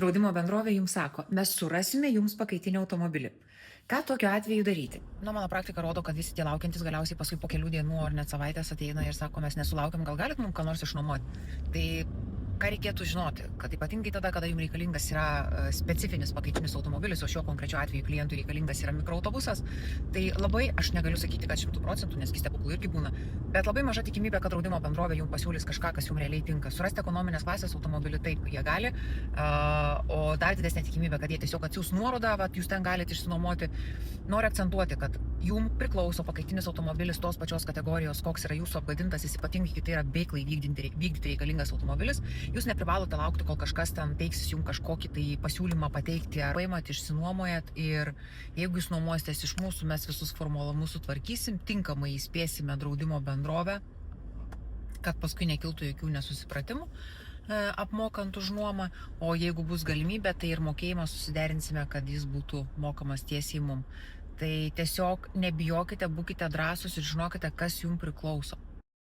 Draudimo bendrovė jums sako, mes surasime jums pakaitinį automobilį. Ką tokiu atveju daryti? Mano praktika rodo, kad visi tie laukiantys galiausiai paskui po kelių dienų ar net savaitės ateina ir sako, mes nesulaukiam, gal galit mums ką nors išnuomoti. Tai ką reikėtų žinoti, kad ypatingai tada, kada jums reikalingas yra specifinis pakaitinis automobilis, o šiuo konkrečiu atveju klientui reikalingas yra mikroautobusas, tai labai, aš negaliu sakyti, kad 100%, nes stebuklų irgi būna, bet labai maža tikimybė, kad draudimo bendrovė jums pasiūlys kažką, kas jums realiai tinka. Surasti ekonominės klasės automobilį taip, jie gali, o dar didesnė tikimybė, kad jie tiesiog atsiūs nuorodą, jūs ten galite išsinuomoti. Noriu akcentuoti, kad jums priklauso pakaitinis automobilis tos pačios kategorijos, koks yra jūsų apgadintas, jis ypatingai tai yra veiklai vykdyti reikalingas automobilis. Jūs neprivalote laukti, kol kažkas ten teiksis jums kažkokį tai pasiūlymą pateikti, ar paimat, išsinuomojat, ir jeigu jūs nuomositės iš mūsų, mes visus formalumus sutvarkysim, tinkamai įspėsime draudimo bendrovę, kad paskui nekiltų jokių nesusipratimų apmokant už nuomą, o jeigu bus galimybė, tai ir mokėjimą susiderinsime, kad jis būtų mokamas tiesiai mum. Tai tiesiog nebijokite, būkite drąsūs ir žinokite, kas jums priklauso.